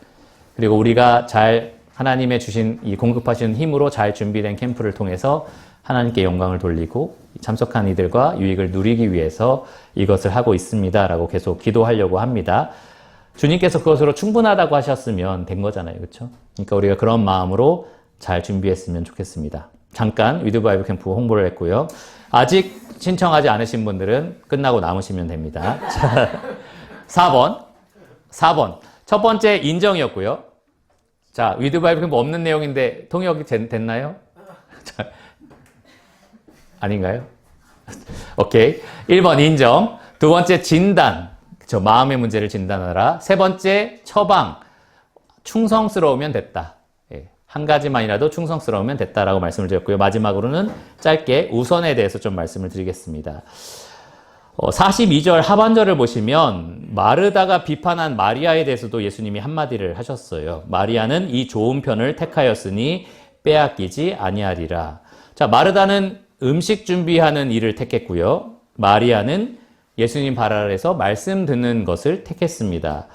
그리고 우리가 잘 하나님의 주신 이 공급하신 힘으로 잘 준비된 캠프를 통해서 하나님께 영광을 돌리고 참석한 이들과 유익을 누리기 위해서 이것을 하고 있습니다. 라고 계속 기도하려고 합니다. 주님께서 그것으로 충분하다고 하셨으면 된 거잖아요. 그렇죠? 그러니까 우리가 그런 마음으로 잘 준비했으면 좋겠습니다. 잠깐 위드 바이블 캠프 홍보를 했고요. 아직 신청하지 않으신 분들은 끝나고 남으시면 됩니다. 자, 4번. 첫 번째 인정이었고요. 자, 위드 바이블 캠프 없는 내용인데 통역이 됐나요? 자, 아닌가요? 오케이. 1번 인정. 두 번째 진단. 그쵸, 마음의 문제를 진단하라. 세 번째 처방. 충성스러우면 됐다. 예, 한 가지만이라도 충성스러우면 됐다라고 말씀을 드렸고요. 마지막으로는 짧게 우선에 대해서 좀 말씀을 드리겠습니다. 42절 하반절을 보시면 마르다가 비판한 마리아에 대해서도 예수님이 한마디를 하셨어요. 마리아는 이 좋은 편을 택하였으니 빼앗기지 아니하리라. 자, 마르다는 음식 준비하는 일을 택했고요. 마리아는 예수님 발 아래서 말씀 듣는 것을 택했습니다.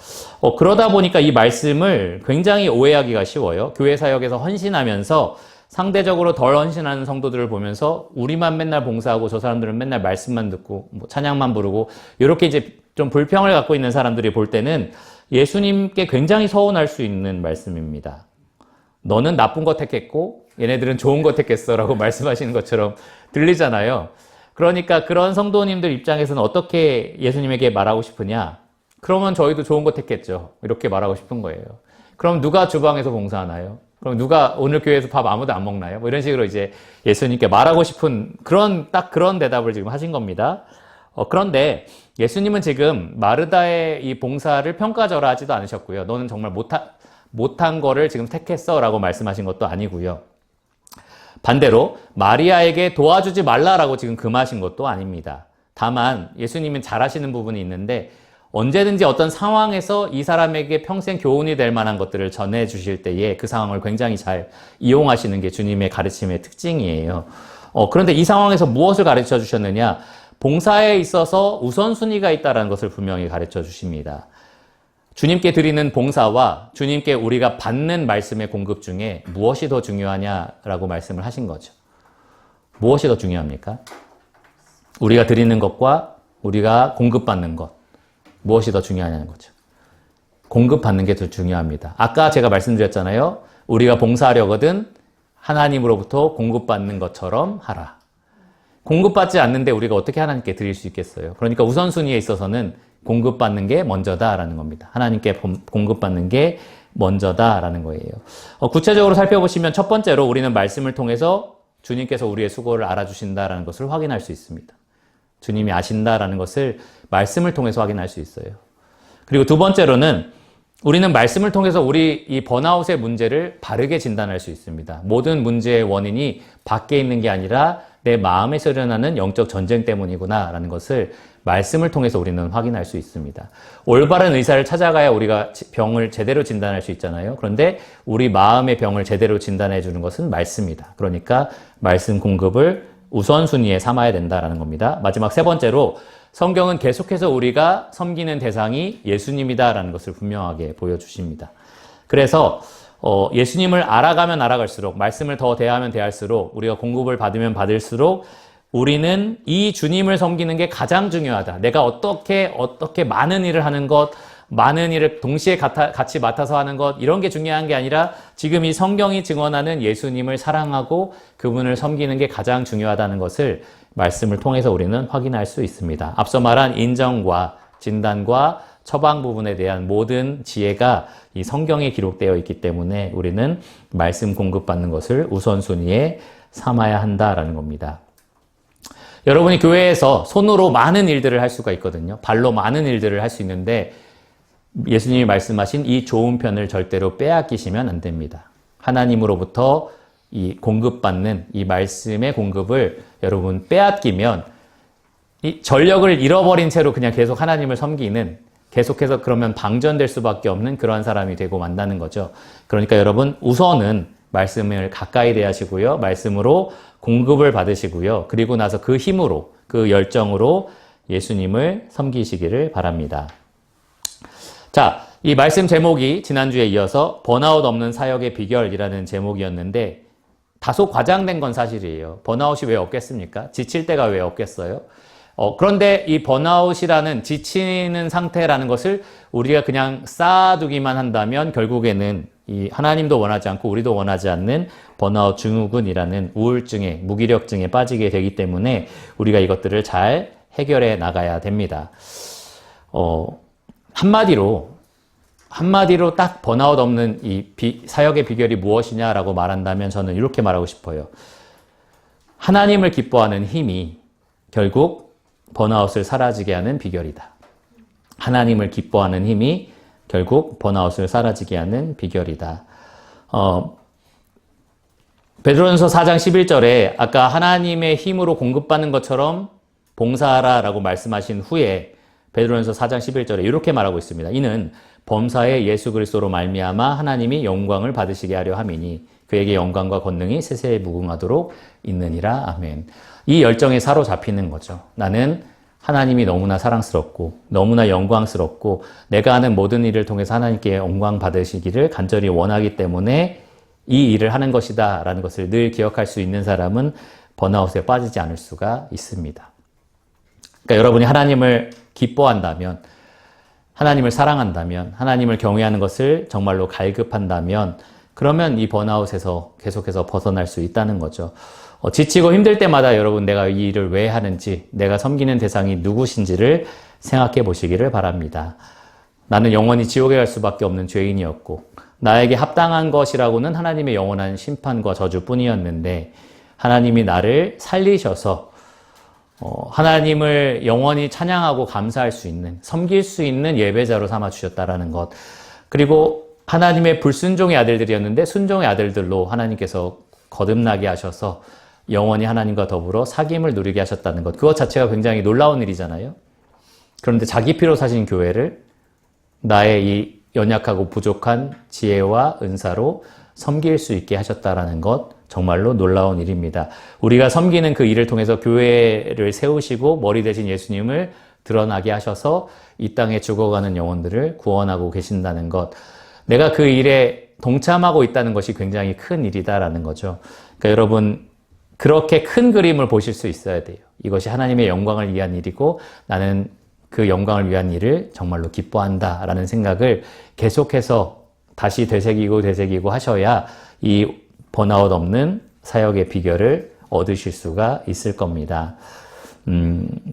그러다 보니까 이 말씀을 굉장히 오해하기가 쉬워요. 교회 사역에서 헌신하면서 상대적으로 덜 헌신하는 성도들을 보면서 우리만 맨날 봉사하고 저 사람들은 맨날 말씀만 듣고 뭐 찬양만 부르고 이렇게 이제 좀 불평을 갖고 있는 사람들이 볼 때는 예수님께 굉장히 서운할 수 있는 말씀입니다. 너는 나쁜 거 택했고 얘네들은 좋은 거 택했어 라고 말씀하시는 것처럼 들리잖아요. 그러니까 그런 성도님들 입장에서는 어떻게 예수님에게 말하고 싶으냐? 그러면 저희도 좋은 거 택했죠. 이렇게 말하고 싶은 거예요. 그럼 누가 주방에서 봉사하나요? 그럼 누가 오늘 교회에서 밥 아무도 안 먹나요? 뭐 이런 식으로 이제 예수님께 말하고 싶은 딱 그런 대답을 지금 하신 겁니다. 그런데 예수님은 지금 마르다의 이 봉사를 평가절하하지도 않으셨고요. 너는 정말 못한 거를 지금 택했어 라고 말씀하신 것도 아니고요. 반대로 마리아에게 도와주지 말라라고 지금 금하신 것도 아닙니다. 다만 예수님은 잘하시는 부분이 있는데 언제든지 어떤 상황에서 이 사람에게 평생 교훈이 될 만한 것들을 전해주실 때에 그 상황을 굉장히 잘 이용하시는 게 주님의 가르침의 특징이에요. 그런데 이 상황에서 무엇을 가르쳐 주셨느냐? 봉사에 있어서 우선순위가 있다는 것을 분명히 가르쳐 주십니다. 주님께 드리는 봉사와 주님께 우리가 받는 말씀의 공급 중에 무엇이 더 중요하냐라고 말씀을 하신 거죠. 무엇이 더 중요합니까? 우리가 드리는 것과 우리가 공급받는 것. 무엇이 더 중요하냐는 거죠. 공급받는 게 더 중요합니다. 아까 제가 말씀드렸잖아요. 우리가 봉사하려거든 하나님으로부터 공급받는 것처럼 하라. 공급받지 않는데 우리가 어떻게 하나님께 드릴 수 있겠어요? 그러니까 우선순위에 있어서는 공급받는 게 먼저다라는 겁니다. 하나님께 공급받는 게 먼저다라는 거예요. 구체적으로 살펴보시면 첫 번째로 우리는 말씀을 통해서 주님께서 우리의 수고를 알아주신다라는 것을 확인할 수 있습니다. 주님이 아신다라는 것을 말씀을 통해서 확인할 수 있어요. 그리고 두 번째로는 우리는 말씀을 통해서 우리 이 번아웃의 문제를 바르게 진단할 수 있습니다. 모든 문제의 원인이 밖에 있는 게 아니라 내 마음에서 일어나는 영적 전쟁 때문이구나라는 것을 말씀을 통해서 우리는 확인할 수 있습니다. 올바른 의사를 찾아가야 우리가 병을 제대로 진단할 수 있잖아요. 그런데 우리 마음의 병을 제대로 진단해 주는 것은 말씀이다. 그러니까 말씀 공급을 우선순위에 삼아야 된다는 겁니다. 마지막 세 번째로 성경은 계속해서 우리가 섬기는 대상이 예수님이다라는 것을 분명하게 보여주십니다. 그래서 예수님을 알아가면 알아갈수록 말씀을 더 대하면 대할수록 우리가 공급을 받으면 받을수록 우리는 이 주님을 섬기는 게 가장 중요하다. 내가 어떻게 많은 일을 하는 것, 많은 일을 동시에 같이 맡아서 하는 것 이런 게 중요한 게 아니라 지금 이 성경이 증언하는 예수님을 사랑하고 그분을 섬기는 게 가장 중요하다는 것을 말씀을 통해서 우리는 확인할 수 있습니다. 앞서 말한 인정과 진단과 처방 부분에 대한 모든 지혜가 이 성경에 기록되어 있기 때문에 우리는 말씀 공급받는 것을 우선순위에 삼아야 한다라는 겁니다. 여러분이 교회에서 손으로 많은 일들을 할 수가 있거든요. 발로 많은 일들을 할 수 있는데 예수님이 말씀하신 이 좋은 편을 절대로 빼앗기시면 안 됩니다. 하나님으로부터 이 공급받는 이 말씀의 공급을 여러분 빼앗기면 이 전력을 잃어버린 채로 그냥 계속 하나님을 섬기는 계속해서 그러면 방전될 수밖에 없는 그러한 사람이 되고 만다는 거죠. 그러니까 여러분 우선은 말씀을 가까이 대하시고요. 말씀으로 공급을 받으시고요. 그리고 나서 그 힘으로 그 열정으로 예수님을 섬기시기를 바랍니다. 자, 이 말씀 제목이 지난주에 이어서 번아웃 없는 사역의 비결이라는 제목이었는데 다소 과장된 건 사실이에요. 번아웃이 왜 없겠습니까? 지칠 때가 왜 없겠어요? 그런데 이 번아웃이라는 지치는 상태라는 것을 우리가 그냥 쌓아두기만 한다면 결국에는 이 하나님도 원하지 않고 우리도 원하지 않는 번아웃 증후군이라는 우울증에, 무기력증에 빠지게 되기 때문에 우리가 이것들을 잘 해결해 나가야 됩니다. 한마디로 딱 번아웃 없는 이 사역의 비결이 무엇이냐라고 말한다면 저는 이렇게 말하고 싶어요. 하나님을 기뻐하는 힘이 결국 번아웃을 사라지게 하는 비결이다. 하나님을 기뻐하는 힘이 결국 번아웃을 사라지게 하는 비결이다. 베드로전서 4장 11절에 아까 하나님의 힘으로 공급받는 것처럼 봉사하라라고 말씀하신 후에 베드로전서 4장 11절에 이렇게 말하고 있습니다. 이는 범사에 예수 그리스도로 말미암아 하나님이 영광을 받으시게 하려 함이니 그에게 영광과 권능이 세세에 무궁하도록 있느니라. 아멘. 이 열정에 사로잡히는 거죠. 나는 하나님이 너무나 사랑스럽고 너무나 영광스럽고 내가 하는 모든 일을 통해서 하나님께 영광 받으시기를 간절히 원하기 때문에 이 일을 하는 것이다 라는 것을 늘 기억할 수 있는 사람은 번아웃에 빠지지 않을 수가 있습니다. 그러니까 여러분이 하나님을 기뻐한다면, 하나님을 사랑한다면, 하나님을 경외하는 것을 정말로 갈급한다면 그러면 이 번아웃에서 계속해서 벗어날 수 있다는 거죠. 지치고 힘들 때마다 여러분 내가 이 일을 왜 하는지, 내가 섬기는 대상이 누구신지를 생각해 보시기를 바랍니다. 나는 영원히 지옥에 갈 수밖에 없는 죄인이었고 나에게 합당한 것이라고는 하나님의 영원한 심판과 저주뿐이었는데 하나님이 나를 살리셔서 하나님을 영원히 찬양하고 감사할 수 있는, 섬길 수 있는 예배자로 삼아주셨다라는 것. 그리고 하나님의 불순종의 아들들이었는데 순종의 아들들로 하나님께서 거듭나게 하셔서 영원히 하나님과 더불어 사귐을 누리게 하셨다는 것. 그것 자체가 굉장히 놀라운 일이잖아요. 그런데 자기 피로 사신 교회를 나의 이 연약하고 부족한 지혜와 은사로 섬길 수 있게 하셨다라는 것, 정말로 놀라운 일입니다. 우리가 섬기는 그 일을 통해서 교회를 세우시고 머리 대신 예수님을 드러나게 하셔서 이 땅에 죽어가는 영혼들을 구원하고 계신다는 것. 내가 그 일에 동참하고 있다는 것이 굉장히 큰 일이다라는 거죠. 그러니까 여러분 그렇게 큰 그림을 보실 수 있어야 돼요. 이것이 하나님의 영광을 위한 일이고 나는 그 영광을 위한 일을 정말로 기뻐한다라는 생각을 계속해서 다시 되새기고 하셔야 이 번아웃 없는 사역의 비결을 얻으실 수가 있을 겁니다.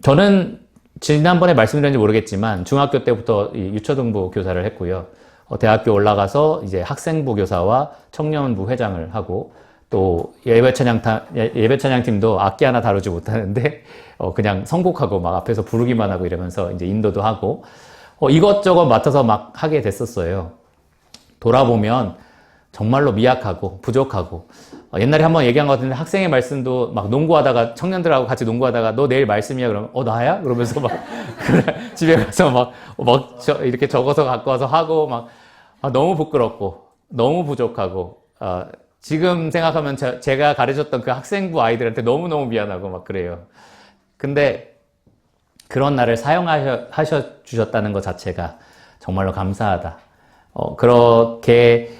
저는 지난번에 말씀드렸는지 모르겠지만 중학교 때부터 유초등부 교사를 했고요. 대학교 올라가서 이제 학생부 교사와 청년부 회장을 하고 또 예배찬양팀도 악기 하나 다루지 못하는데 그냥 선곡하고 막 앞에서 부르기만 하고 이러면서 이제 인도도 하고 이것저것 맡아서 막 하게 됐었어요. 돌아보면 정말로 미약하고 부족하고 옛날에 한번 얘기한 것 같은데 학생의 말씀도 막 농구하다가 청년들하고 같이 농구하다가 너 내일 말씀이야 그러면 나야? 그러면서 막 집에 가서 막 이렇게 적어서 갖고 와서 하고 막 너무 부끄럽고 너무 부족하고 지금 생각하면 제가 가르쳤던 그 학생부 아이들한테 너무너무 미안하고 막 그래요. 근데 그런 나를 사용하셔 주셨다는 것 자체가 정말로 감사하다. 그렇게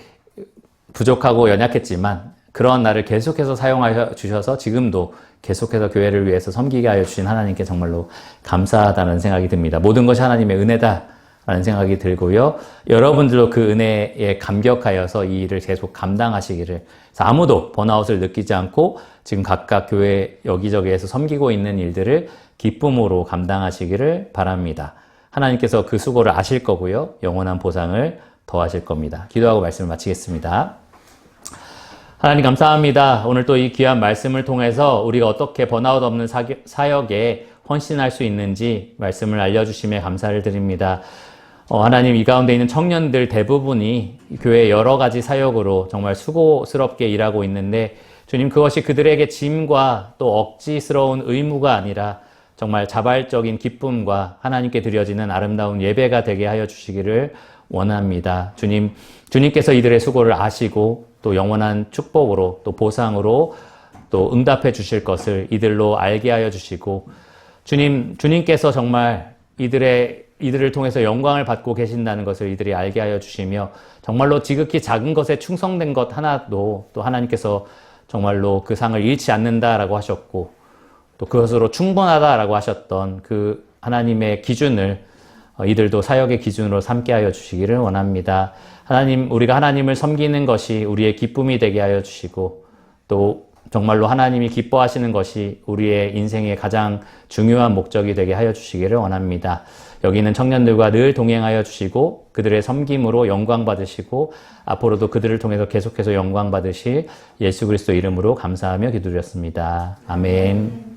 부족하고 연약했지만 그런 나를 계속해서 사용하여 주셔서 지금도 계속해서 교회를 위해서 섬기게 하여 주신 하나님께 정말로 감사하다는 생각이 듭니다. 모든 것이 하나님의 은혜다라는 생각이 들고요. 여러분들도 그 은혜에 감격하여서 이 일을 계속 감당하시기를, 아무도 번아웃을 느끼지 않고 지금 각각 교회 여기저기에서 섬기고 있는 일들을 기쁨으로 감당하시기를 바랍니다. 하나님께서 그 수고를 아실 거고요. 영원한 보상을 더하실 겁니다. 기도하고 말씀을 마치겠습니다. 하나님 감사합니다. 오늘 또 이 귀한 말씀을 통해서 우리가 어떻게 번아웃 없는 사역에 헌신할 수 있는지 말씀을 알려주심에 감사를 드립니다. 하나님 이 가운데 있는 청년들 대부분이 교회 여러 가지 사역으로 정말 수고스럽게 일하고 있는데 주님 그것이 그들에게 짐과 또 억지스러운 의무가 아니라 정말 자발적인 기쁨과 하나님께 드려지는 아름다운 예배가 되게 하여 주시기를 원합니다. 주님께서 이들의 수고를 아시고 또 영원한 축복으로 또 보상으로 또 응답해 주실 것을 이들로 알게 하여 주시고 주님께서 정말 이들을 통해서 영광을 받고 계신다는 것을 이들이 알게 하여 주시며 정말로 지극히 작은 것에 충성된 것 하나도 또 하나님께서 정말로 그 상을 잃지 않는다라고 하셨고 또 그것으로 충분하다라고 하셨던 그 하나님의 기준을 이들도 사역의 기준으로 삼게 하여 주시기를 원합니다. 우리가 하나님을 섬기는 것이 우리의 기쁨이 되게 하여 주시고 또 정말로 하나님이 기뻐하시는 것이 우리의 인생의 가장 중요한 목적이 되게 하여 주시기를 원합니다. 여기 있는 청년들과 늘 동행하여 주시고 그들의 섬김으로 영광 받으시고 앞으로도 그들을 통해서 계속해서 영광 받으실 예수 그리스도 이름으로 감사하며 기도드렸습니다. 아멘.